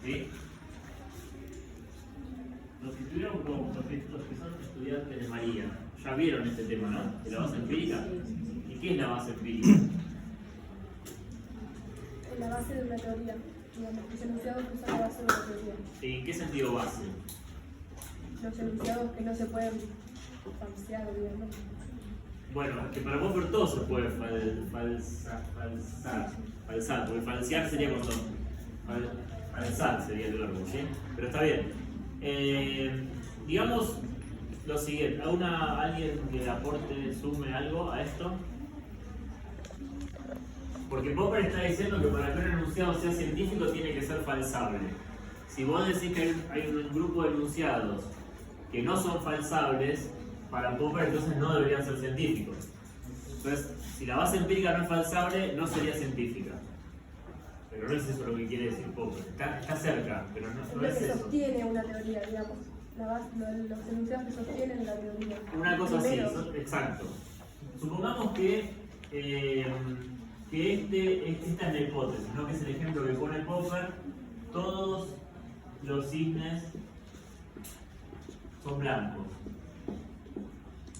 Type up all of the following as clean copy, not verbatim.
¿Sí? Los que estuvieron como los que son estudiantes de María, ya vieron este tema, ¿no? De la base empírica. ¿Y qué es la base empírica? Es la base de una teoría. Digamos, los enunciados que son la base de una teoría. ¿En qué sentido base? Los enunciados que no se pueden falsear, digamos. Bueno, que para Popper todo se puede falsar, porque falsear sería cuando falsar sería el verbo, ¿sí? Pero está bien. Digamos lo siguiente, alguien que aporte, sume algo a esto. Porque Popper está diciendo que para que un enunciado sea científico tiene que ser falsable. Si vos decís que hay un grupo de enunciados que no son falsables, para Popper entonces no deberían ser científicos. Entonces, si la base empírica no es falsable, no sería científica. Pero no es eso lo que quiere decir Popper. Está cerca, pero no Es lo es que eso. sostiene una teoría, digamos. Los enunciados que sostienen la teoría. Una cosa así, Primero, exacto. Supongamos que esta es la hipótesis, ¿no? Que es el ejemplo que pone Popper. Todos los cisnes son blancos.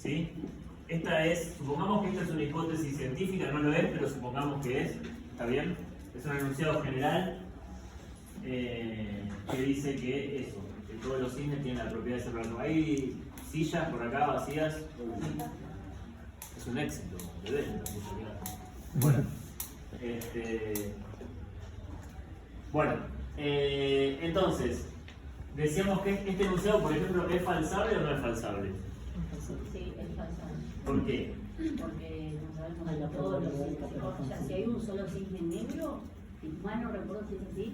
¿Sí? Supongamos que esta es una hipótesis científica, no lo es, pero supongamos que es, ¿está bien? Es un enunciado general que dice que eso, que todos los cisnes tienen la propiedad de ser blancos. Hay sillas por acá vacías, es un éxito de venta. Bueno, entonces, decíamos que este enunciado, por ejemplo, ¿es falsable o no es falsable? Sí, es falsable. ¿Por qué? Porque no sabemos de todos los cisnes. O sea, si hay un solo cisne negro, si mal no recuerdo si es así,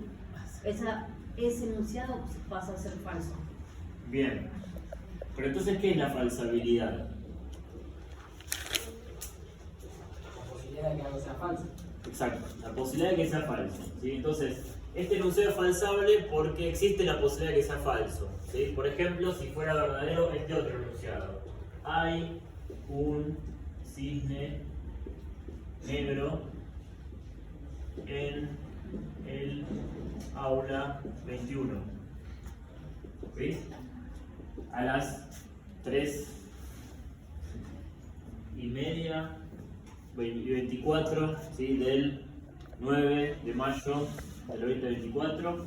ese enunciado pasa a ser falso. Bien. Pero entonces, ¿qué es la falsabilidad? La posibilidad de que algo sea falso. Exacto, la posibilidad de que sea falso. ¿Sí? Entonces, este enunciado es falsable porque existe la posibilidad de que sea falso. ¿Sí? Por ejemplo, si fuera verdadero este otro enunciado. Hay un cisne negro en el aula 21. ¿Sí? A las 3:30 y 24, ¿sí? Del 9 de mayo del 2024,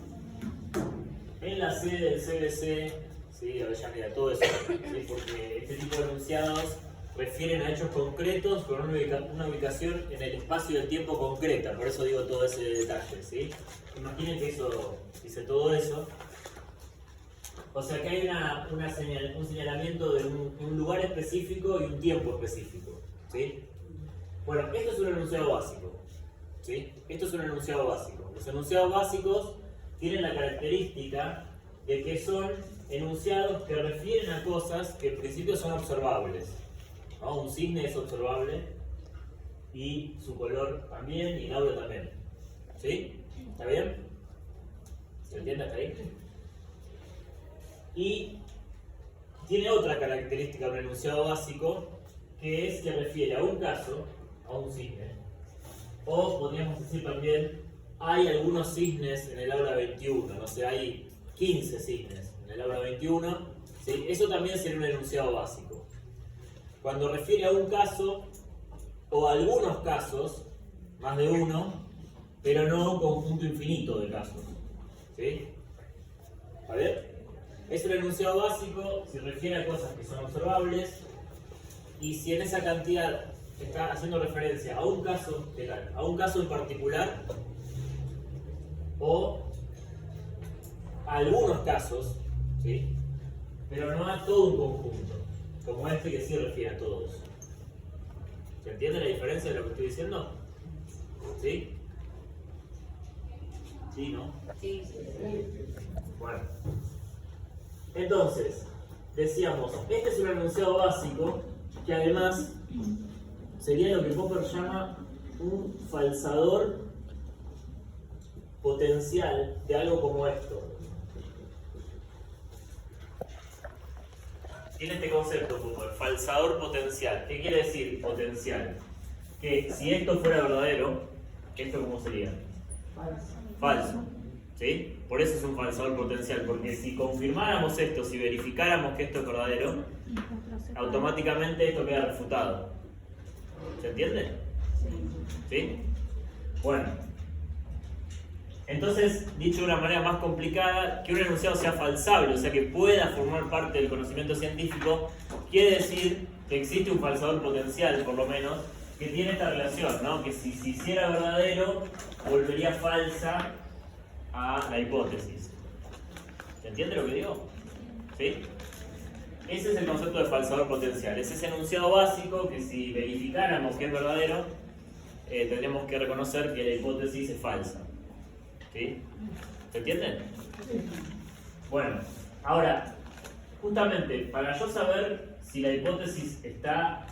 en la sede del CBC, ¿sí? Avellaneda, todo eso, ¿sí? Porque este tipo de enunciados refieren a hechos concretos con una ubicación en el espacio y el tiempo concreta, por eso digo todo ese detalle, ¿sí? Imaginen que eso, dice todo eso, o sea que hay un señalamiento de un lugar específico y un tiempo específico, ¿sí? Bueno, esto es un enunciado básico, ¿sí? Esto es un enunciado básico. Los enunciados básicos tienen la característica de que son enunciados que refieren a cosas que en principio son observables, ¿no? Un cisne es observable y su color también y el audio también, ¿sí? ¿Está bien? ¿Se entiende hasta ahí? Y tiene otra característica un enunciado básico, que es que refiere a un caso, a un cisne, o podríamos decir también, hay algunos cisnes en el aula 21, no sé, hay 15 cisnes en el aula 21, ¿sí? Eso también sería un enunciado básico. Cuando refiere a un caso, o a algunos casos, más de uno, pero no a un conjunto infinito de casos, ¿sí? ¿Está bien? Es un enunciado básico si refiere a cosas que son observables y si en esa cantidad está haciendo referencia a un caso en particular o a algunos casos, ¿sí? Pero no a todo un conjunto, como este que sí refiere a todos. ¿Se entiende la diferencia de lo que estoy diciendo? ¿Sí? ¿Sí, no? Sí, sí, sí. Bueno. Entonces, decíamos, este es un enunciado básico que además sería lo que Popper llama un falsador potencial de algo como esto. Tiene este concepto Popper, falsador potencial. ¿Qué quiere decir potencial? Que si esto fuera verdadero, ¿esto cómo sería? Falso. Falso. ¿Sí? Por eso es un falsador potencial, porque si confirmáramos esto, si verificáramos que esto es verdadero, automáticamente esto queda refutado. ¿Se entiende? ¿Sí? Bueno. Entonces, dicho de una manera más complicada, que un enunciado sea falsable, o sea que pueda formar parte del conocimiento científico, quiere decir que existe un falsador potencial, por lo menos, que tiene esta relación, ¿no? Que si se hiciera verdadero, volvería falsa a la hipótesis. ¿Se entiende lo que digo? ¿Sí? Ese es el concepto de falsador potencial. Es ese enunciado básico que si verificáramos que es verdadero, tendríamos que reconocer que la hipótesis es falsa. ¿Sí? ¿Se entienden? Bueno, ahora, justamente para yo saber si la hipótesis está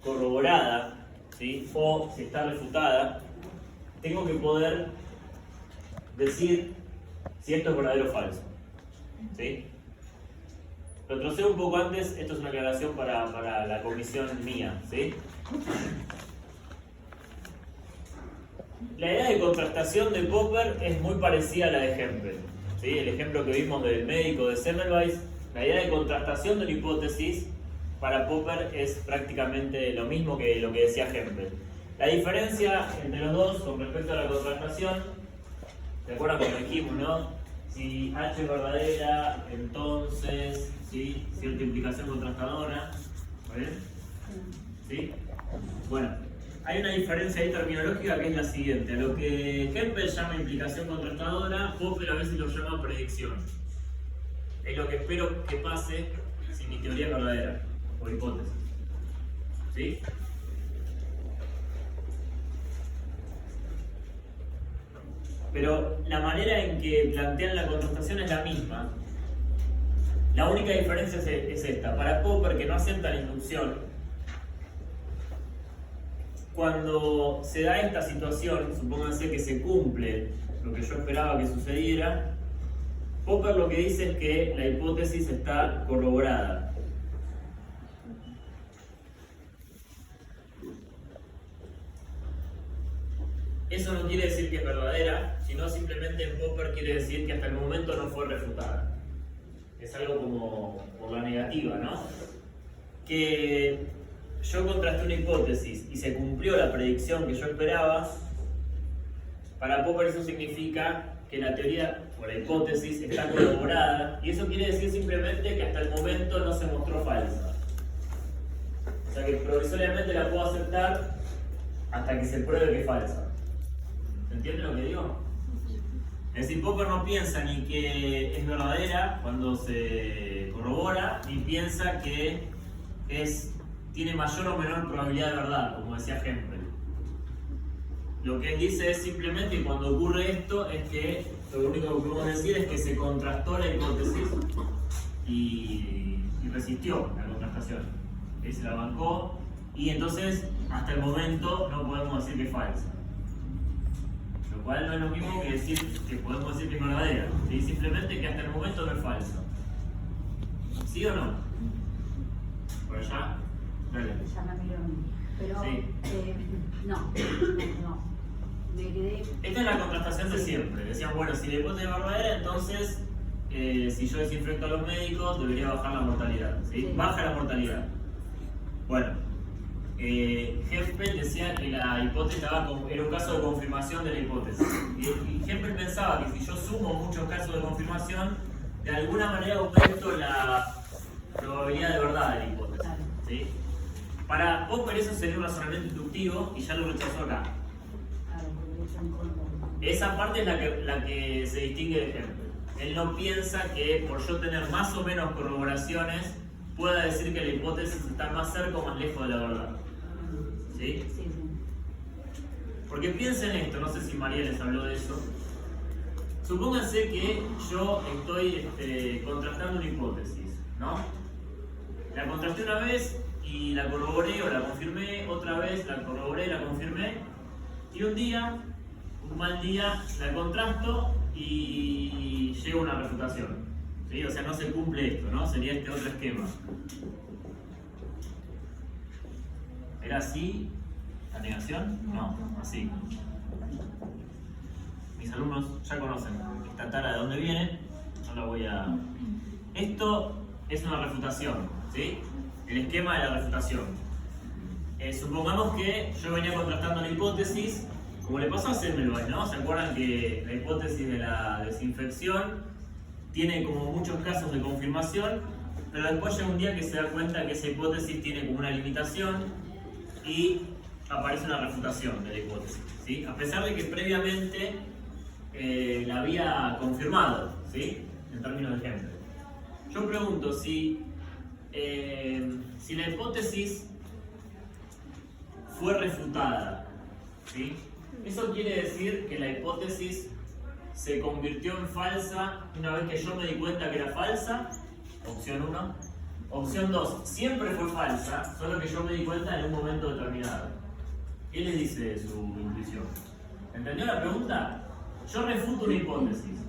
corroborada, ¿sí? O si está refutada, tengo que poder decir si esto es verdadero o falso. ¿Sí? Retrocedo un poco antes, esto es una aclaración para la comisión mía, ¿sí? La idea de contrastación de Popper es muy parecida a la de Hempel, ¿sí? El ejemplo que vimos del médico de Semmelweis, la idea de contrastación de una hipótesis para Popper es prácticamente lo mismo que lo que decía Hempel. La diferencia entre los dos con respecto a la contrastación, ¿se acuerdan como dijimos, no? Si H es verdadera, entonces, ¿sí? Cierta implicación contrastadora, ¿vale? ¿Sí? Bueno, hay una diferencia ahí terminológica que es la siguiente. Lo que Hempel llama implicación contrastadora, Popper a veces lo llama predicción. Es lo que espero que pase si mi teoría es verdadera, o hipótesis. ¿Sí? Pero la manera en que plantean la contrastación es la misma. La única diferencia es esta. Para Popper, que no acepta la inducción, cuando se da esta situación, supónganse que se cumple lo que yo esperaba que sucediera, Popper lo que dice es que la hipótesis está corroborada. Eso no quiere decir que es verdadera, sino simplemente en Popper quiere decir que hasta el momento no fue refutada. Es algo como por la negativa, ¿no? Que yo contrasté una hipótesis y se cumplió la predicción que yo esperaba, para Popper eso significa que la teoría o la hipótesis está corroborada, y eso quiere decir simplemente que hasta el momento no se mostró falsa. O sea que provisoriamente la puedo aceptar hasta que se pruebe que es falsa. ¿Se entiende lo que digo? Es decir, Popper no piensa ni que es verdadera cuando se corrobora, ni piensa que tiene mayor o menor probabilidad de verdad, como decía Hempel. Lo que él dice es simplemente que cuando ocurre esto, es que lo único que podemos decir es que se contrastó la hipótesis y resistió la contrastación. Él se la bancó y entonces hasta el momento no podemos decir que es falsa. Lo cual no es lo mismo que decir que podemos decir que es verdadera, ¿sí? Simplemente que hasta el momento no es falsa. ¿Sí o no? ¿Por allá? Dale. Ya me miro a mí. Pero, Sí. no. Me quedé. Esta es la contrastación de siempre. Decían, bueno, si la hipótesis es verdadera, entonces si yo desinfecto a los médicos, debería bajar la mortalidad. ¿Sí? Sí. Baja la mortalidad. Bueno, Hempel decía que la hipótesis era un caso de confirmación de la hipótesis. Y Hempel pensaba que si yo sumo muchos casos de confirmación, de alguna manera aumento la probabilidad de verdad de la hipótesis. ¿Sí? Para Popper eso sería un razonamiento inductivo y ya lo rechazó acá. Esa parte es la que se distingue de Hempel. Él no piensa que por yo tener más o menos corroboraciones pueda decir que la hipótesis está más cerca o más lejos de la verdad. ¿Sí? Sí. Porque piensen esto, no sé si María les habló de eso. Supónganse que yo estoy contrastando una hipótesis, ¿no? La contrasté una vez y la corroboré o la confirmé, otra vez la corroboré, la confirmé, y un día, un mal día, la contrasto y llega una refutación. ¿Sí? O sea, no se cumple esto, ¿no? Sería este otro esquema. ¿Era así la negación? No, así. algunos ya conocen esta tara de dónde viene, no la voy a... Esto es una refutación, ¿sí? El esquema de la refutación. Supongamos que yo venía contrastando la hipótesis, como le pasó a Semmelweis, ¿no? ¿Se acuerdan que la hipótesis de la desinfección tiene como muchos casos de confirmación, pero después llega un día que se da cuenta que esa hipótesis tiene como una limitación y aparece una refutación de la hipótesis, ¿sí? A pesar de que previamente la había confirmado, ¿sí? En términos de ejemplo. Yo pregunto si la hipótesis fue refutada, ¿sí? Eso quiere decir que la hipótesis se convirtió en falsa una vez que yo me di cuenta que era falsa, opción 1. Opción 2, siempre fue falsa, solo que yo me di cuenta en un momento determinado. ¿Qué les dice su intuición? ¿Entendió la pregunta? Yo refuto una hipótesis,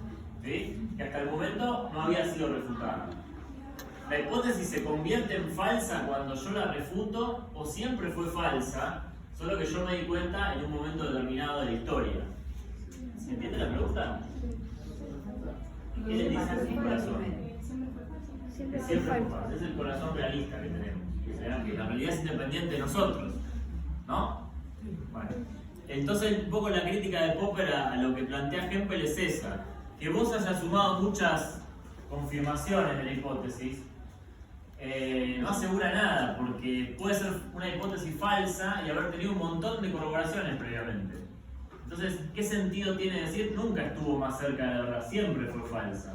¿sí? Que hasta el momento no había sido refutada. ¿La hipótesis se convierte en falsa cuando yo la refuto o siempre fue falsa, solo que yo me di cuenta en un momento determinado de la historia? ¿Se entiende la pregunta? ¿Qué le dice su corazón? Siempre fue Siempre fue falso. falsa. Es el corazón realista que tenemos. O sea, que la realidad es independiente de nosotros, ¿no? Bueno, entonces un poco la crítica de Popper a lo que plantea Hempel es esa, que vos hayas sumado muchas confirmaciones de la hipótesis, no asegura nada, porque puede ser una hipótesis falsa y haber tenido un montón de corroboraciones previamente. Entonces, ¿qué sentido tiene decir nunca estuvo más cerca de la verdad? Siempre fue falsa.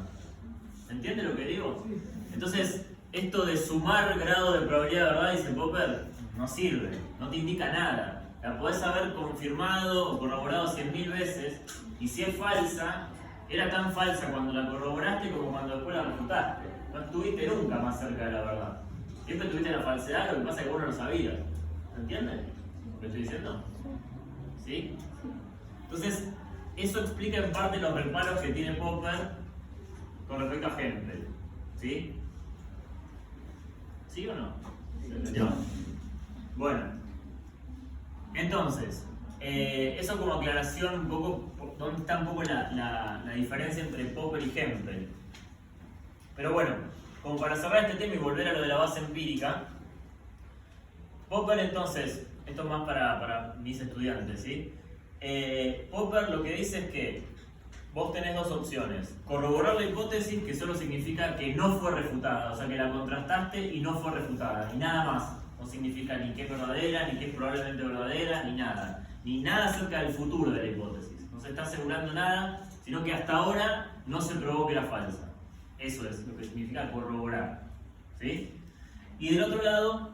¿Se entiende lo que digo? Entonces, esto de sumar grado de probabilidad de verdad, dice Popper, no sirve, no te indica nada. La podés haber confirmado o corroborado 100.000 veces, y si es falsa, era tan falsa cuando la corroboraste como cuando después la refutaste. No estuviste nunca más cerca de la verdad. Siempre estuviste en la falsedad, lo que pasa es que vos no lo sabías. ¿Se entiende lo que estoy diciendo? ¿Sí? Entonces, eso explica en parte los reparos que tiene Popper con respecto a Hempel. ¿Sí? ¿Sí o no? ¿Se entendió? Bueno. Entonces, eso como aclaración un poco, dónde está un poco la diferencia entre Popper y Hempel. Pero bueno, como para cerrar este tema y volver a lo de la base empírica, Popper entonces, esto es más para mis estudiantes, ¿sí? Popper lo que dice es que vos tenés dos opciones: corroborar la hipótesis, que solo significa que no fue refutada, o sea que la contrastaste y no fue refutada, y nada más. No significa ni que es verdadera, ni que es probablemente verdadera, ni nada acerca del futuro de la hipótesis. No se está asegurando nada, sino que hasta ahora no se probó que era falsa. Eso es lo que significa corroborar, ¿sí? Y del otro lado,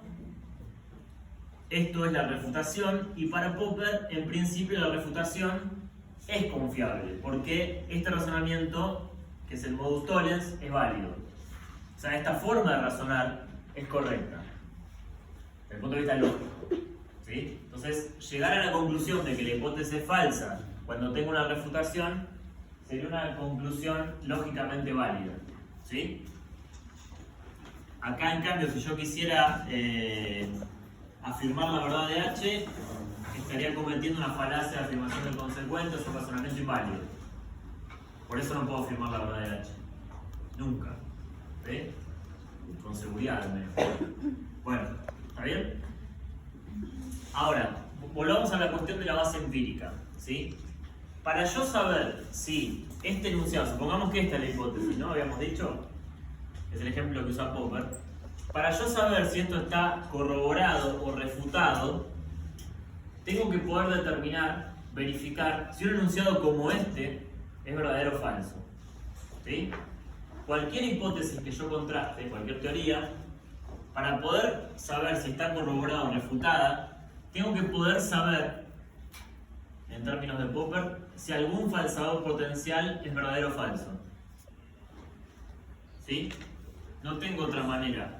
esto es la refutación, y para Popper, en principio, la refutación es confiable, porque este razonamiento, que es el modus tollens, es válido. O sea, esta forma de razonar es correcta, desde el punto de vista lógico, ¿sí? Entonces, llegar a la conclusión de que la hipótesis es falsa cuando tengo una refutación sería una conclusión lógicamente válida, ¿sí? Acá, en cambio, si yo quisiera afirmar la verdad de H, estaría cometiendo una falacia de afirmación del consecuente, es un razonamiento inválido. Por eso no puedo afirmar la verdad de H. Nunca. ¿Sí? Con seguridad, al menos. Bueno, ¿está bien? Ahora, volvamos a la cuestión de la base empírica, ¿sí? Para yo saber si este enunciado, supongamos que esta es la hipótesis, ¿no? Habíamos dicho, es el ejemplo que usa Popper. Para yo saber si esto está corroborado o refutado, tengo que poder determinar, verificar si un enunciado como este es verdadero o falso, ¿sí? Cualquier hipótesis que yo contraste, cualquier teoría, para poder saber si está corroborada o refutada, tengo que poder saber, en términos de Popper, si algún falsador potencial es verdadero o falso. ¿Sí? No tengo otra manera.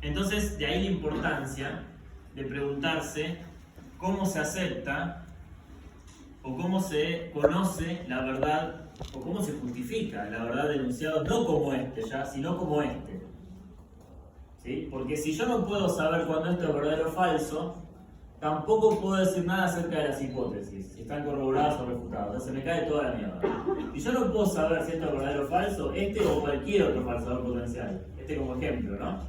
Entonces, de ahí la importancia de preguntarse cómo se acepta o cómo se conoce la verdad o cómo se justifica la verdad de enunciados, no como este ya, sino como este. ¿Sí? Porque si yo no puedo saber cuándo esto es verdadero o falso, tampoco puedo decir nada acerca de las hipótesis, si están corroboradas o refutadas. O sea, se me cae toda la mierda. Y yo no puedo saber si esto es verdadero o falso, este o cualquier otro falsador potencial. Este como ejemplo, ¿no?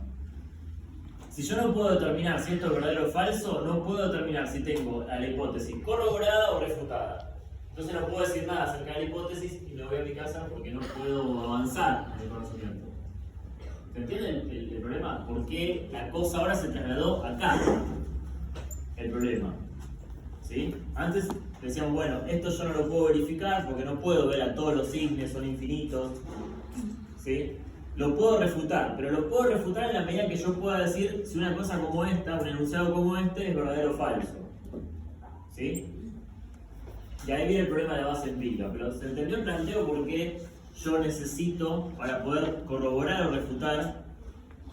Si yo no puedo determinar si esto es verdadero o falso, no puedo determinar si tengo a la hipótesis corroborada o refutada. Entonces no puedo decir nada acerca de la hipótesis y me voy a mi casa porque no puedo avanzar en el conocimiento. ¿Se entiende el problema? ¿Por qué la cosa ahora se trasladó acá? El problema. ¿Sí? Antes decíamos, bueno, esto yo no lo puedo verificar porque no puedo ver a todos los cisnes, son infinitos. ¿Sí? Lo puedo refutar, pero lo puedo refutar en la medida que yo pueda decir si una cosa como esta, un enunciado como este, es verdadero o falso. ¿Sí? Y ahí viene el problema de la base empírica, pero se entendió el planteo porque yo necesito, para poder corroborar o refutar,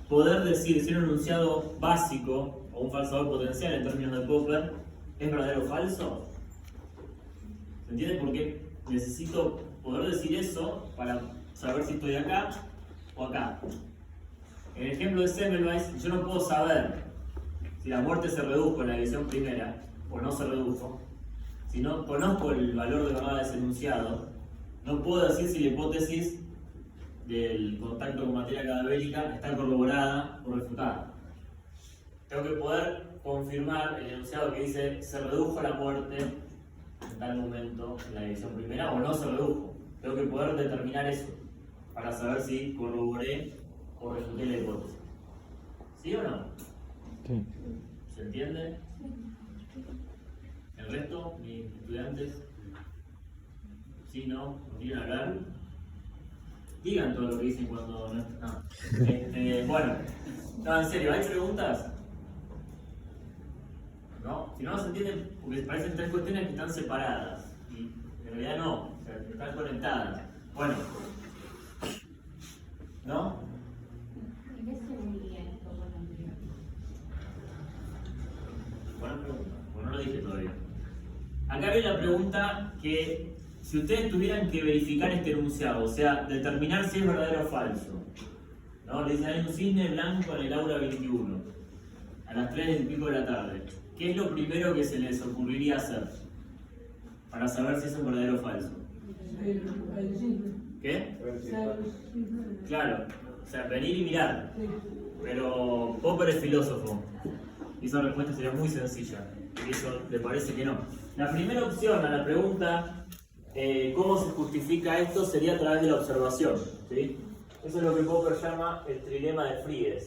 poder decir si un enunciado básico o un falsador potencial en términos de Popper es verdadero o falso. ¿Se entiende? Porque necesito poder decir eso para saber si estoy acá o acá. En el ejemplo de Semmelweis, yo no puedo saber si la muerte se redujo en la división primera o no se redujo. Si no conozco el valor de verdad de ese enunciado, no puedo decir si la hipótesis del contacto con materia cadavérica está corroborada o refutada. Tengo que poder confirmar el enunciado que dice se redujo la muerte en tal momento en la división primera o no se redujo. Tengo que poder determinar eso para saber si corroboré o refuté la hipótesis. ¿Sí o no? Sí. ¿Se entiende? ¿El resto, mis estudiantes? ¿Sí, no? ¿No quieren hablar? Digan todo lo que dicen cuando no están. Bueno, no, en serio, ¿hay preguntas? ¿No? Si no se entienden, porque parecen tres cuestiones que están separadas. Y en realidad no, o sea, están conectadas. Bueno. ¿No? ¿En qué se uniría esto con lo anterior? Buena pregunta, pues no lo dije todavía. Acá viene la pregunta que si ustedes tuvieran que verificar este enunciado, o sea, determinar si es verdadero o falso, ¿no? Le dicen hay un cisne blanco en el aula 21, a las 3 y pico de la tarde. ¿Qué es lo primero que se les ocurriría hacer para saber si es un verdadero o falso? ¿Qué? Claro, o sea, venir y mirar. Pero Popper es filósofo y esa respuesta sería muy sencilla. Y eso le parece que no. La primera opción a la pregunta ¿cómo se justifica esto? Sería a través de la observación, ¿sí? Eso es lo que Popper llama el trilema de Friedrich.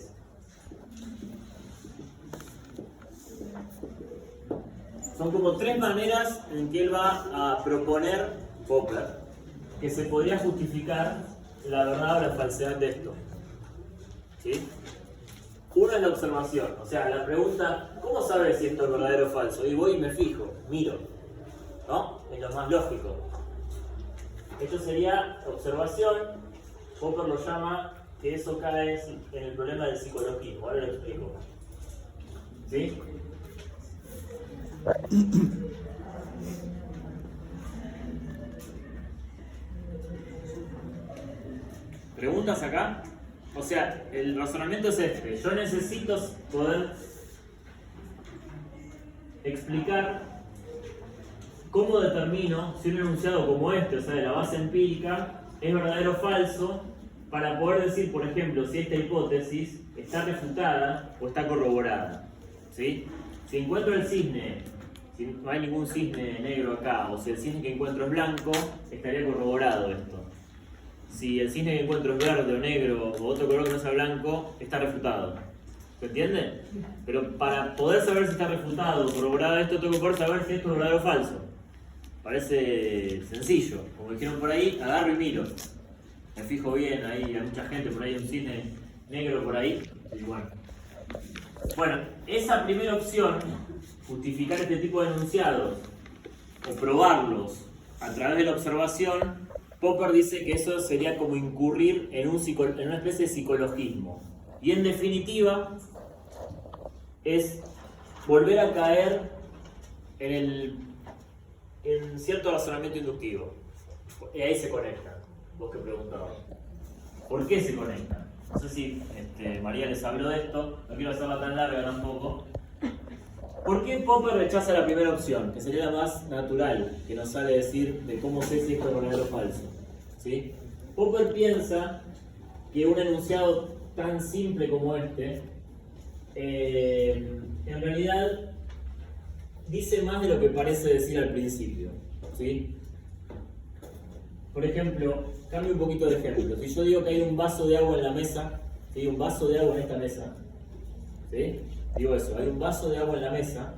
Son como tres maneras en que él va a proponer, Popper, que se podría justificar la verdad o la falsedad de esto. ¿Sí? Una es la observación, o sea, la pregunta, ¿cómo sabes si esto es verdadero o falso? Y voy y me fijo, miro, ¿no? Es lo más lógico. Esto sería observación. Popper lo llama que eso cae en el problema del psicologismo. Ahora lo explico. ¿Sí? ¿Preguntas acá? O sea, el razonamiento es este. Yo necesito poder explicar cómo determino si un enunciado como este, o sea, de la base empírica, es verdadero o falso, para poder decir, por ejemplo, si esta hipótesis está refutada o está corroborada. ¿Sí? Si encuentro el cisne, si no hay ningún cisne negro acá, o si el cisne que encuentro es blanco, estaría corroborado esto. Si el cisne que encuentro es verde o negro o otro color que no sea blanco, está refutado. ¿Se entiende? Pero para poder saber si está refutado o corroborado esto, tengo que poder saber si esto es verdadero o falso. Parece sencillo. Como dijeron por ahí, agarro y miro. Me fijo bien, ahí hay mucha gente, por ahí hay un cisne negro por ahí. Y bueno. Bueno, esa primera opción, justificar este tipo de enunciados o probarlos a través de la observación, Popper dice que eso sería como incurrir en una especie de psicologismo. Y en definitiva, es volver a caer en cierto razonamiento inductivo. Y ahí se conectan. Vos que preguntabas. ¿Por qué se conectan? No sé si María les habló de esto, no quiero hacerla tan larga tampoco. ¿Por qué Popper rechaza la primera opción? Que sería la más natural, que nos sale decir de cómo sé si esto es verdadero o falso. ¿Sí? Popper piensa que un enunciado tan simple como este, en realidad dice más de lo que parece decir al principio. ¿Sí? Por ejemplo, cambio un poquito de ejemplo. Si yo digo que hay un vaso de agua en la mesa, ¿sí? Un vaso de agua en esta mesa, ¿sí? Digo eso, hay un vaso de agua en la mesa.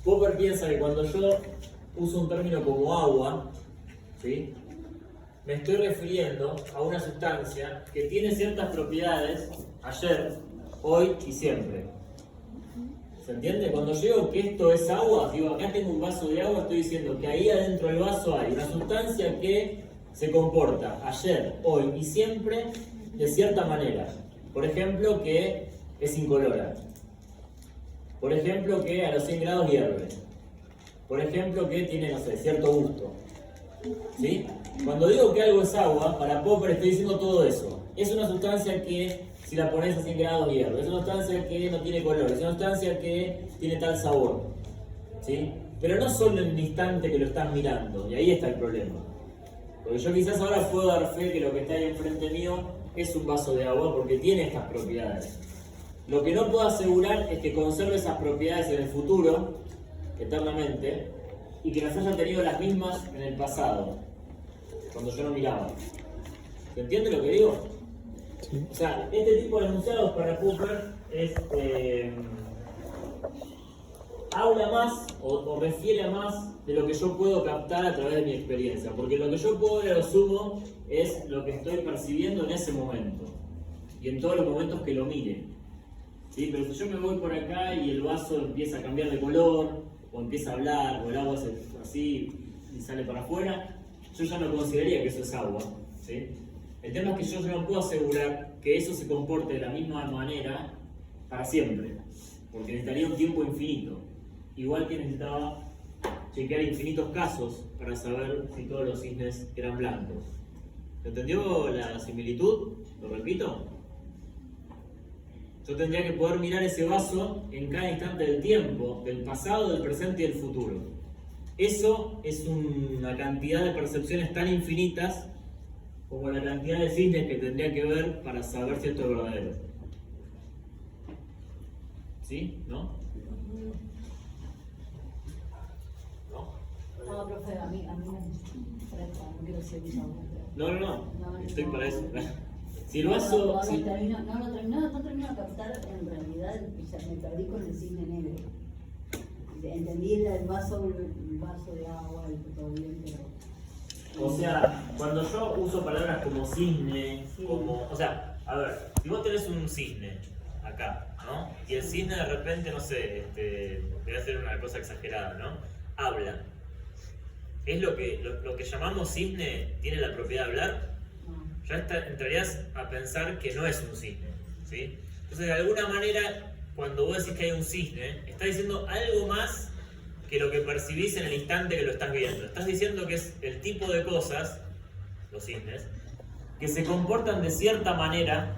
Popper piensa que cuando yo uso un término como agua, ¿sí? Me estoy refiriendo a una sustancia que tiene ciertas propiedades ayer, hoy y siempre. ¿Se entiende? Cuando yo digo que esto es agua, digo, acá tengo un vaso de agua, estoy diciendo que ahí adentro del vaso hay una sustancia que se comporta ayer, hoy y siempre de cierta manera. Por ejemplo, que es incolora. Por ejemplo, que a los 100 grados hierve. Por ejemplo, que tiene, no sé, cierto gusto. ¿Sí? Cuando digo que algo es agua, para Popper estoy diciendo todo eso. Es una sustancia que, si la pones a 100 grados, hierve. Es una sustancia que no tiene color. Es una sustancia que tiene tal sabor. ¿Sí? Pero no solo en el instante que lo estás mirando. Y ahí está el problema. Porque yo quizás ahora puedo dar fe que lo que está ahí enfrente mío es un vaso de agua porque tiene estas propiedades. Lo que no puedo asegurar es que conserve esas propiedades en el futuro, eternamente, y que las haya tenido las mismas en el pasado, cuando yo no miraba. ¿Se entiende lo que digo? Sí. O sea, este tipo de enunciados para Popper es, habla más o refiere a más de lo que yo puedo captar a través de mi experiencia, porque lo que yo puedo ver a lo sumo es lo que estoy percibiendo en ese momento y en todos los momentos que lo mire. ¿Sí? Pero si yo me voy por acá y el vaso empieza a cambiar de color, o empieza a hablar, o el agua se así y sale para afuera, yo ya no consideraría que eso es agua. ¿Sí? El tema es que yo no puedo asegurar que eso se comporte de la misma manera para siempre, porque necesitaría un tiempo infinito. Igual que necesitaba chequear infinitos casos para saber si todos los cisnes eran blancos. ¿Se entendió la similitud? ¿Lo repito? Yo tendría que poder mirar ese vaso en cada instante del tiempo, del pasado, del presente y del futuro. Eso es una cantidad de percepciones tan infinitas como la cantidad de cisnes que tendría que ver para saber si esto es verdadero. ¿Sí? ¿No? No, profe, a mí no quiero seguir No, estoy para eso. Si el no vaso... termino de captar en realidad, o sea, me perdí con el cisne negro. Entendí el vaso de agua, todo bien, pero... O sea, cuando yo uso palabras como cisne, sí. como... O sea, a ver, si vos tenés un cisne acá, ¿no? Y el cisne de repente, no sé, voy a hacer una cosa exagerada, ¿no? Habla. ¿Es lo que llamamos cisne tiene la propiedad de hablar? Ya entrarías a pensar que no es un cisne, ¿sí? Entonces, de alguna manera, cuando vos decís que hay un cisne, estás diciendo algo más que lo que percibís en el instante que lo estás viendo. Estás diciendo que es el tipo de cosas, los cisnes, que se comportan de cierta manera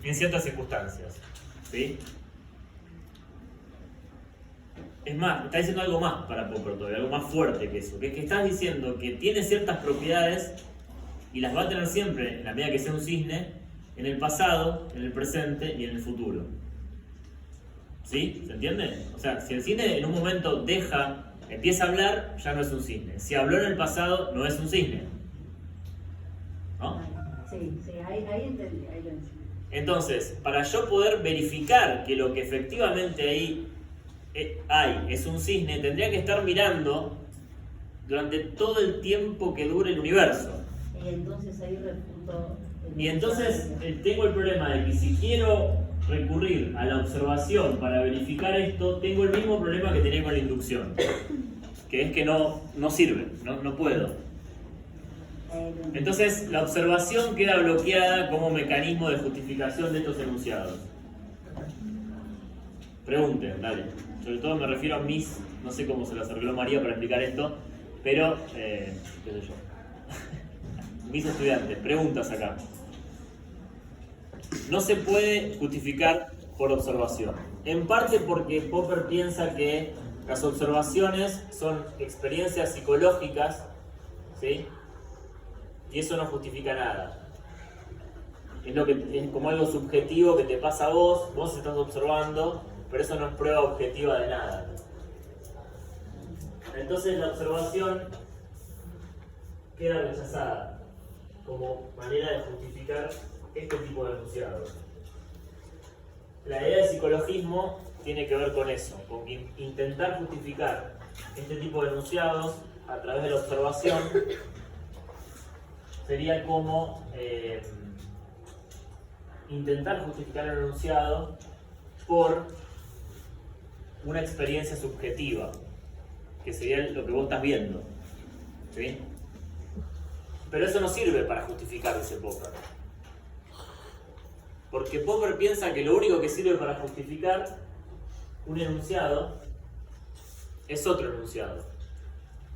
en ciertas circunstancias, ¿sí? Es más, está diciendo algo más para Popper todavía, algo más fuerte que eso, que es que estás diciendo que tiene ciertas propiedades y las va a tener siempre, en la medida que sea un cisne, en el pasado, en el presente y en el futuro. ¿Sí? ¿Se entiende? O sea, si el cisne en un momento empieza a hablar, ya no es un cisne. Si habló en el pasado, no es un cisne. ¿No? Sí, ahí entendí, ahí lo entendí. Entonces, para yo poder verificar que lo que efectivamente ahí hay es un cisne, tendría que estar mirando durante todo el tiempo que dure el universo. Y entonces ahí repunto... Y entonces tengo el problema de que si quiero recurrir a la observación para verificar esto, tengo el mismo problema que tenía con la inducción, que es que no sirve, no puedo. Entonces la observación queda bloqueada como mecanismo de justificación de estos enunciados. Pregunten, dale. Sobre todo me refiero a no sé cómo se las arregló María para explicar esto, pero, qué sé yo. Mis estudiantes, preguntas acá. No se puede justificar por observación. En parte porque Popper piensa que las observaciones son experiencias psicológicas, ¿sí? Y eso no justifica nada. Es como algo subjetivo que te pasa a vos estás observando, pero eso no es prueba objetiva de nada. Entonces la observación queda rechazada como manera de justificar este tipo de enunciados. La idea de psicologismo tiene que ver con eso, con intentar justificar este tipo de enunciados a través de la observación sería como intentar justificar el enunciado por una experiencia subjetiva, que sería lo que vos estás viendo, ¿sí? Pero eso no sirve para justificar, dice Popper. Porque Popper piensa que lo único que sirve para justificar un enunciado es otro enunciado.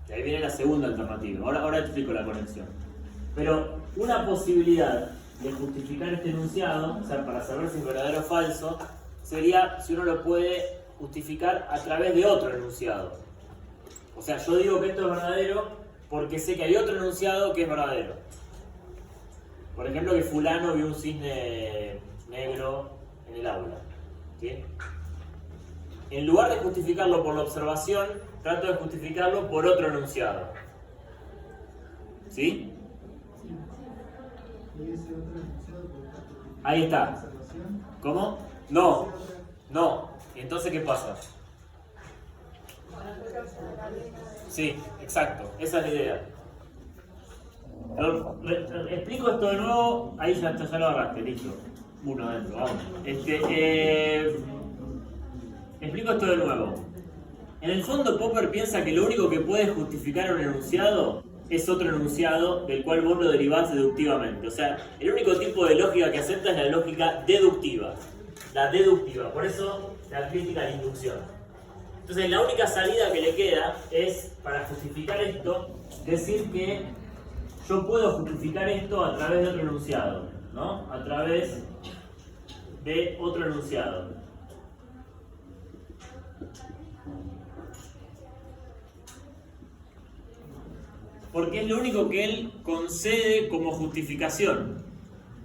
Y ahí viene la segunda alternativa. Ahora explico la conexión. Pero una posibilidad de justificar este enunciado, o sea, para saber si es verdadero o falso, sería si uno lo puede justificar a través de otro enunciado. O sea, yo digo que esto es verdadero porque sé que hay otro enunciado que es verdadero. Por ejemplo, que fulano vio un cisne negro en el aula, ¿sí? En lugar de justificarlo por la observación, trato de justificarlo por otro enunciado. ¿Sí? Ahí está. ¿Cómo? No. Entonces, ¿qué pasa? Sí, exacto. Esa es la idea. Explico esto de nuevo. Ahí ya lo agarraste, listo. Uno adentro, vamos. Explico esto de nuevo. En el fondo, Popper piensa que lo único que puede justificar un enunciado es otro enunciado del cual vos lo derivás deductivamente. O sea, el único tipo de lógica que acepta es la lógica deductiva. La deductiva, por eso la crítica a la inducción. Entonces, la única salida que le queda es, para justificar esto, decir que yo puedo justificar esto a través de otro enunciado, ¿no? A través de otro enunciado. Porque es lo único que él concede como justificación,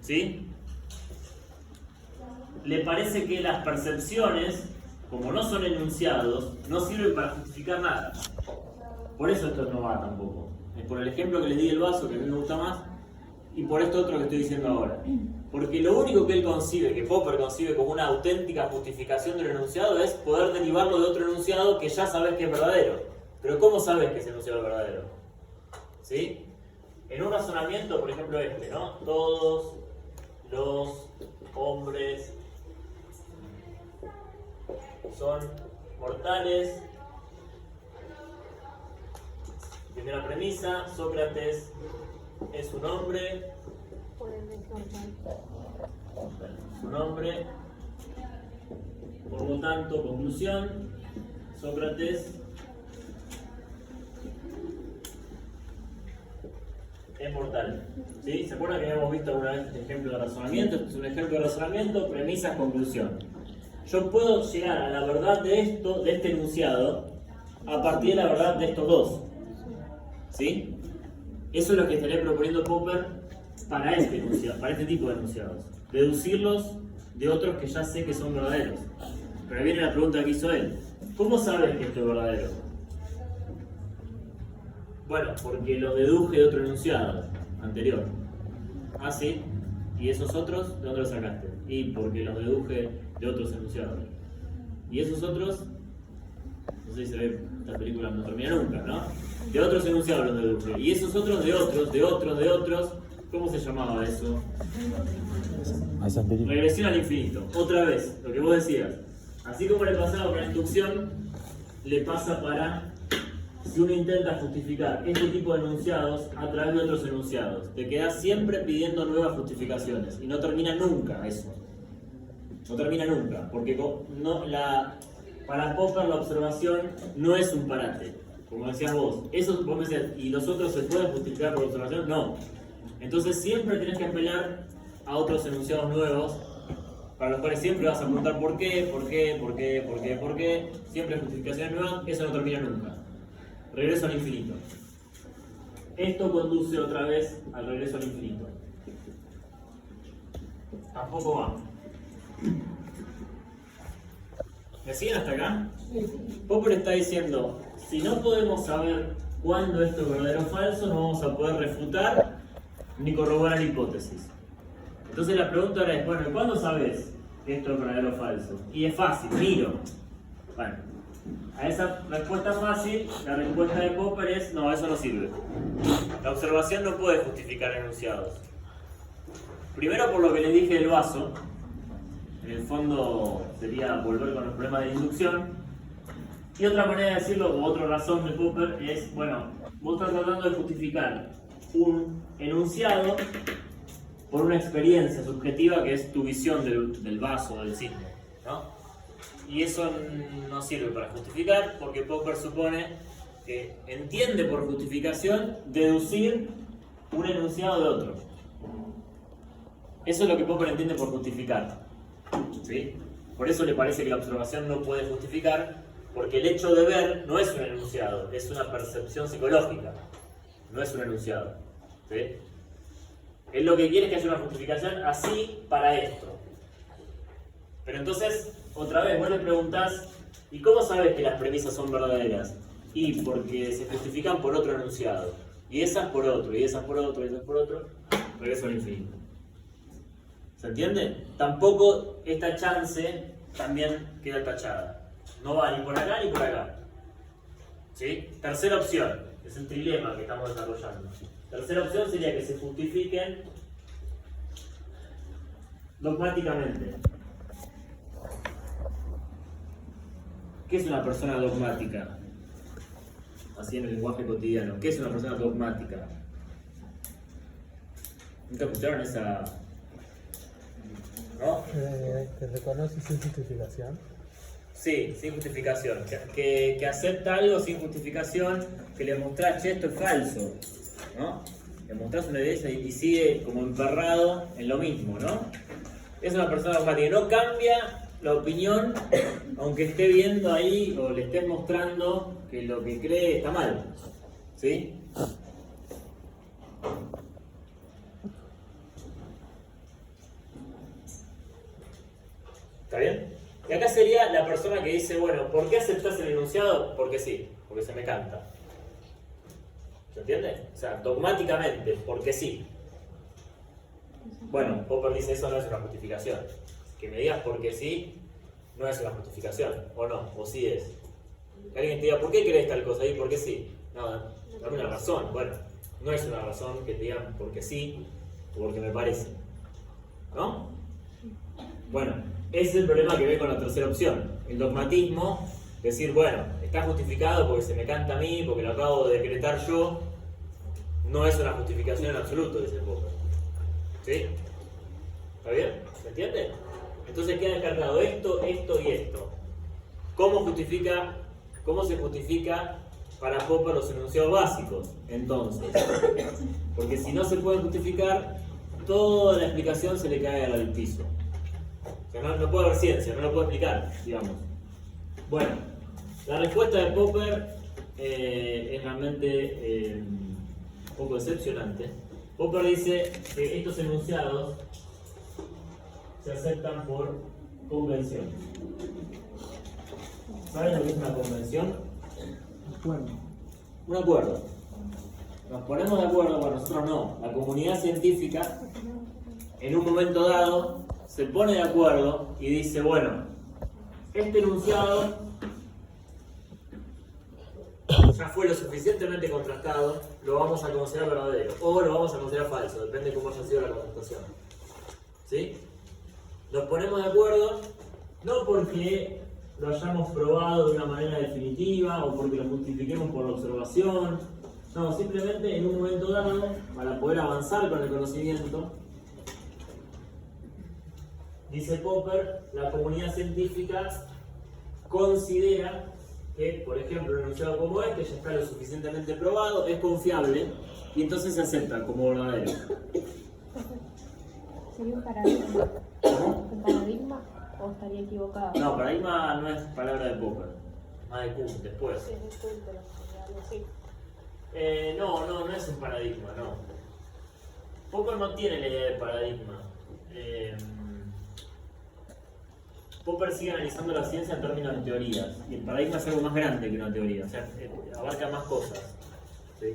¿sí? Le parece que las percepciones, como no son enunciados, no sirven para justificar nada. Por eso esto no va tampoco. Es por el ejemplo que les di del vaso, que a mí me gusta más, y por esto otro que estoy diciendo ahora. Porque lo único que él concibe, que Popper concibe como una auténtica justificación del enunciado, es poder derivarlo de otro enunciado que ya sabes que es verdadero. Pero ¿cómo sabes que ese enunciado es verdadero? ¿Sí? En un razonamiento, por ejemplo ¿no? Todos los hombres son mortales. Primera premisa, Sócrates es un hombre. Un hombre. Por lo tanto, conclusión, Sócrates es mortal. ¿Sí? ¿Se acuerdan que habíamos visto alguna vez este ejemplo de razonamiento? Este es un ejemplo de razonamiento, premisas, conclusión. Yo puedo llegar a la verdad de esto, de este enunciado, a partir de la verdad de estos dos. ¿Sí? Eso es lo que estaré proponiendo Popper para este enunciado, para este tipo de enunciados. Deducirlos de otros que ya sé que son verdaderos. Pero viene la pregunta que hizo él. ¿Cómo sabes que esto es verdadero? Bueno, porque los deduje de otro enunciado anterior. Ah, sí. ¿Y esos otros? ¿De dónde los sacaste? Y porque los deduje de otros enunciados. ¿Y esos otros? No sé si se ve, esta película no termina nunca, ¿no? De otros enunciados los deduje. Y esos otros de otros. ¿Cómo se llamaba eso? Regresión al infinito. Otra vez, lo que vos decías. Así como le pasaba con la inducción, le pasa para... Si uno intenta justificar este tipo de enunciados a través de otros enunciados, te quedas siempre pidiendo nuevas justificaciones y no termina nunca eso. No termina nunca, porque para Popper la observación no es un parate, como decías vos. Eso vos me decías, ¿y los otros se pueden justificar por observación? No. Entonces siempre tenés que apelar a otros enunciados nuevos para los cuales siempre vas a preguntar por qué, siempre hay justificaciones nuevas, eso no termina nunca. Regreso al infinito. Esto conduce otra vez al regreso al infinito. Tampoco va. ¿Me siguen hasta acá? Popper está diciendo, si no podemos saber cuándo esto es verdadero o falso, no vamos a poder refutar ni corroborar la hipótesis. Entonces la pregunta ahora es, bueno, ¿cuándo sabes que esto es verdadero o falso? Y es fácil, miro. Bueno, a esa respuesta fácil, la respuesta de Popper es, no, eso no sirve. La observación no puede justificar enunciados. Primero por lo que les dije del vaso, en el fondo sería volver con los problemas de inducción. Y otra manera de decirlo, o otra razón de Popper, es, bueno, vos estás tratando de justificar un enunciado por una experiencia subjetiva que es tu visión del vaso, del cisne, ¿no? Y eso no sirve para justificar, porque Popper supone que entiende por justificación deducir un enunciado de otro. Eso es lo que Popper entiende por justificar, ¿sí? Por eso le parece que la observación no puede justificar, porque el hecho de ver no es un enunciado, es una percepción psicológica, no es un enunciado, ¿sí? Él lo que quiere es que haya una justificación así para esto. Pero entonces, otra vez, vos le preguntás, ¿y cómo sabes que las premisas son verdaderas? Y porque se justifican por otro enunciado, y esas por otro, y esas por otro, y esas por otro, regreso al infinito. ¿Se entiende? Tampoco esta chance también queda tachada. No va ni por acá ni por acá. ¿Sí? Tercera opción, es el trilema que estamos desarrollando. Tercera opción sería que se justifiquen dogmáticamente. ¿Qué es una persona dogmática? Así en el lenguaje cotidiano. ¿Qué es una persona dogmática? ¿Nunca escucharon esa...? ¿No? Que reconoce sin justificación. Sí, sin justificación. Que acepta algo sin justificación, que le mostrás, che, esto es falso, ¿no? Le mostrás una evidencia y sigue como emperrado en lo mismo, ¿no? Es una persona dogmática que no cambia la opinión, aunque esté viendo ahí o le estés mostrando que lo que cree está mal, ¿sí? ¿Está bien? Y acá sería la persona que dice, bueno, ¿por qué aceptás el enunciado? Porque sí, porque se me canta. ¿Se entiende? O sea, dogmáticamente, porque sí. Bueno, Popper dice, eso no es una justificación. Que me digas porque sí, no es una justificación, o no, o sí es. Que alguien te diga, ¿por qué crees tal cosa? Y porque sí. No, dame una razón. Bueno, no es una razón que te digan porque sí, o porque me parece. ¿No? Bueno, ese es el problema que ve con la tercera opción. El dogmatismo, decir, bueno, está justificado porque se me canta a mí, porque lo acabo de decretar yo, no es una justificación en absoluto, dice Popper. ¿Sí? ¿Está bien? ¿Se entiende? Entonces queda descartado esto, esto y esto. ¿Cómo se justifica para Popper los enunciados básicos? Entonces, porque si no se puede justificar, toda la explicación se le cae al piso. O sea, no puede haber ciencia, no lo puedo explicar, digamos. Bueno, la respuesta de Popper es realmente un poco decepcionante. Popper dice que estos enunciados se aceptan por convención. ¿Saben lo que es una convención? Un acuerdo. Nos ponemos de acuerdo, bueno, nosotros no. La comunidad científica, en un momento dado, se pone de acuerdo y dice, bueno, este enunciado ya fue lo suficientemente contrastado, lo vamos a considerar verdadero o lo vamos a considerar falso, depende de cómo haya sido la contrastación. ¿Sí? Nos ponemos de acuerdo no porque lo hayamos probado de una manera definitiva o porque lo justifiquemos por la observación, no, simplemente en un momento dado, para poder avanzar con el conocimiento, dice Popper, la comunidad científica considera que, por ejemplo, un enunciado como este ya está lo suficientemente probado, es confiable y entonces se acepta como verdadero. Sería un parámetro. ¿Cómo? ¿Un paradigma? ¿O estaría equivocado? No, paradigma no es palabra de Popper, más de Kuhn, después. Sí, es de Kuhn, pero algo así. No es un paradigma, no. Popper no tiene la idea de paradigma. Popper sigue analizando la ciencia en términos de teorías, y el paradigma es algo más grande que una teoría, o sea, abarca más cosas. ¿Sí?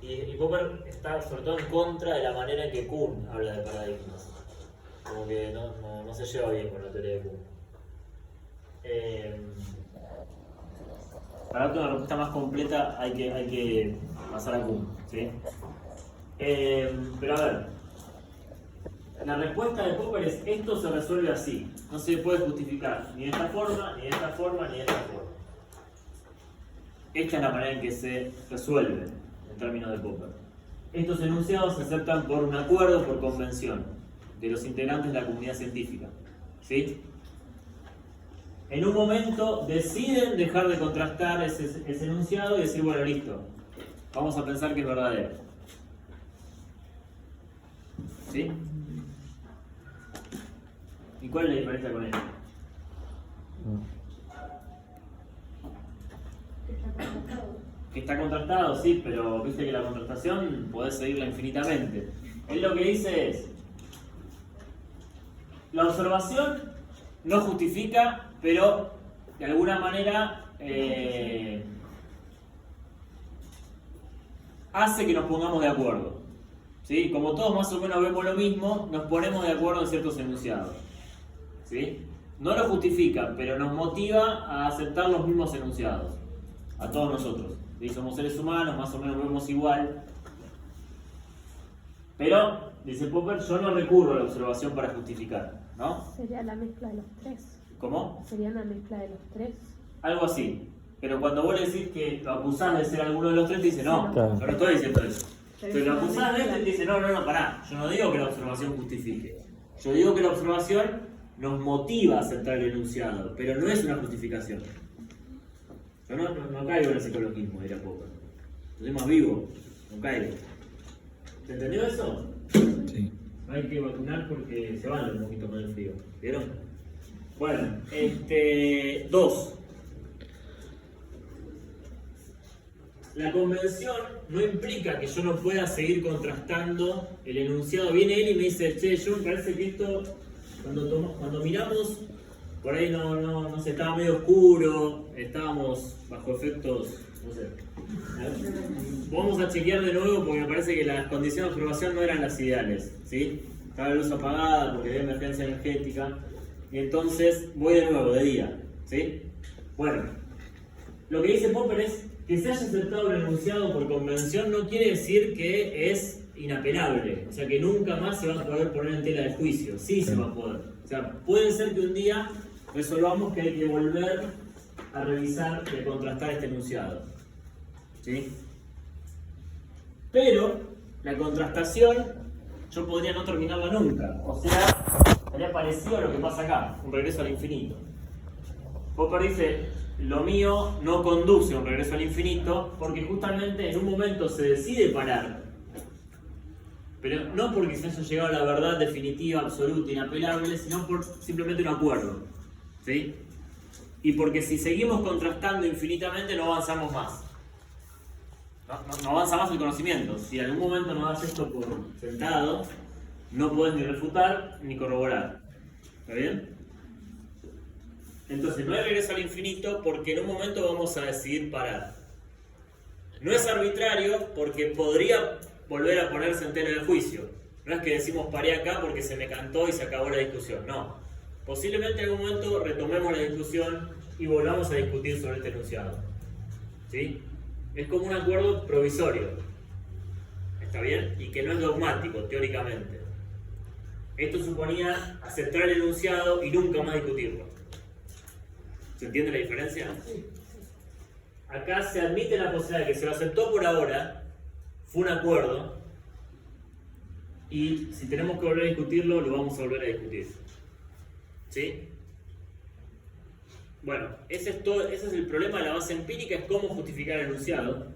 Y Popper está sobre todo en contra de la manera en que Kuhn habla de paradigmas. Como que no se lleva bien con la teoría de Kuhn. Para darte una respuesta más completa hay que pasar a Kuhn, ¿sí? Pero a ver, la respuesta de Popper es: esto se resuelve así, no se puede justificar ni de esta forma, ni de esta forma, ni de esta forma. Esta es la manera en que se resuelve en términos de Popper. Estos enunciados se aceptan por un acuerdo, por convención de los integrantes de la comunidad científica, ¿sí? En un momento deciden dejar de contrastar ese enunciado y decir: bueno, listo, vamos a pensar que es verdadero. ¿Sí? ¿Y cuál es la diferencia con esto? Que está contrastado, sí, pero viste que la contrastación podés seguirla infinitamente. Él lo que dice es: la observación no justifica, pero de alguna manera hace que nos pongamos de acuerdo. ¿Sí? Como todos más o menos vemos lo mismo, nos ponemos de acuerdo en ciertos enunciados. ¿Sí? No lo justifica, pero nos motiva a aceptar los mismos enunciados. A todos nosotros. ¿Sí? Somos seres humanos, más o menos vemos igual. Pero, dice Popper, yo no recurro a la observación para justificar, ¿no? Sería la mezcla de los tres. ¿Cómo? Sería una mezcla de los tres. Algo así. Pero cuando vos le decís que lo acusás de ser alguno de los tres, te dice: no, Claro. yo no estoy diciendo eso. Pero Pero es lo una acusás de mezcla. este y te dice: no, pará. Yo no digo que la observación justifique. Yo digo que la observación nos motiva a aceptar el enunciado, pero no es una justificación. Yo no caigo en el psicologismo, dirá Popper. Soy más vivo, no caigo. ¿Se entendió eso? Sí. No hay que vacunar porque se van un poquito con el frío. ¿Vieron? Bueno, 2. La convención no implica que yo no pueda seguir contrastando el enunciado. Viene él y me dice: che, yo me parece que esto, cuando miramos, por ahí no sé, estaba medio oscuro, estábamos bajo efectos, no sé. Vamos a chequear de nuevo porque me parece que las condiciones de observación no eran las ideales, ¿sí? Estaba la luz apagada porque había emergencia energética, y entonces voy de nuevo, de día, ¿sí? Bueno, lo que dice Popper es que se haya aceptado el enunciado por convención no quiere decir que es inapelable, o sea que nunca más se va a poder poner en tela de juicio. Sí se va a poder. O sea, puede ser que un día resolvamos que hay que volver a revisar y a contrastar este enunciado, ¿sí? Pero la contrastación yo podría no terminarla nunca, o sea, sería parecido a lo que pasa acá, un regreso al infinito. Popper dice: lo mío no conduce a un regreso al infinito porque justamente en un momento se decide parar, pero no porque se haya llegado a la verdad definitiva, absoluta, inapelable, sino por simplemente un acuerdo, ¿sí? Y porque si seguimos contrastando infinitamente no avanzamos más. No avanza más el conocimiento. Si en algún momento no das esto por sentado, no puedes ni refutar ni corroborar. ¿Está bien? Entonces no hay regreso al infinito porque en un momento vamos a decidir parar. No es arbitrario porque podría volver a ponerse en tela de juicio. No es que decimos paré acá porque se me cantó y se acabó la discusión. No. Posiblemente en algún momento retomemos la discusión y volvamos a discutir sobre este enunciado. ¿Sí? Es como un acuerdo provisorio. ¿Está bien? Y que no es dogmático, teóricamente. Esto suponía aceptar el enunciado y nunca más discutirlo. ¿Se entiende la diferencia? Sí. Acá se admite la posibilidad de que se lo aceptó por ahora, fue un acuerdo, y si tenemos que volver a discutirlo, lo vamos a volver a discutir. ¿Sí? Bueno, ese es el problema de la base empírica, es cómo justificar el enunciado.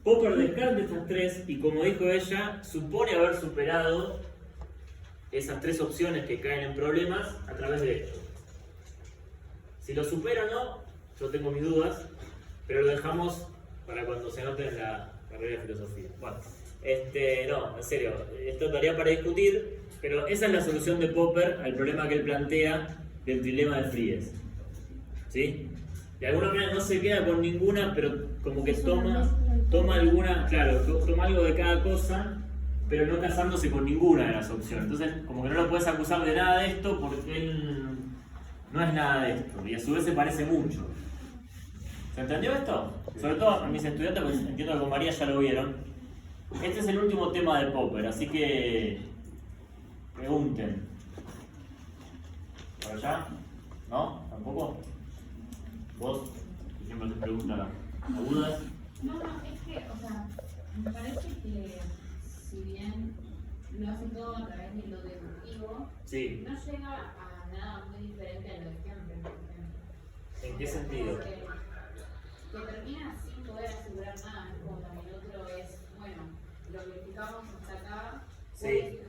Popper descarta estas tres y, como dijo ella, supone haber superado esas tres opciones que caen en problemas a través de esto. Si lo supera o no, yo tengo mis dudas, pero lo dejamos para cuando se anote en la carrera de filosofía. Bueno, no, en serio, esto daría para discutir, pero esa es la solución de Popper al problema que él plantea del trilema de Fries. ¿Sí? De alguna manera no se queda con ninguna, pero como que toma alguna, claro, toma algo de cada cosa, pero no casándose con ninguna de las opciones. Entonces, como que no lo puedes acusar de nada de esto porque él no es nada de esto, y a su vez se parece mucho. ¿Se entendió esto? Sobre todo a mis estudiantes, porque entiendo que con María ya lo vieron. Este es el último tema de Popper, así que pregunten. ¿Por allá? ¿No? ¿Tampoco? ¿Vos? Siempre te preguntan agudas. No, es que, o sea, me parece que si bien lo hace todo a través de lo deductivo, Sí. no llega a nada muy diferente a lo de siempre, por ejemplo. ¿En qué sentido? Que termina sin poder asegurar nada, como también otro es, bueno, lo verificamos hasta acá, Sí.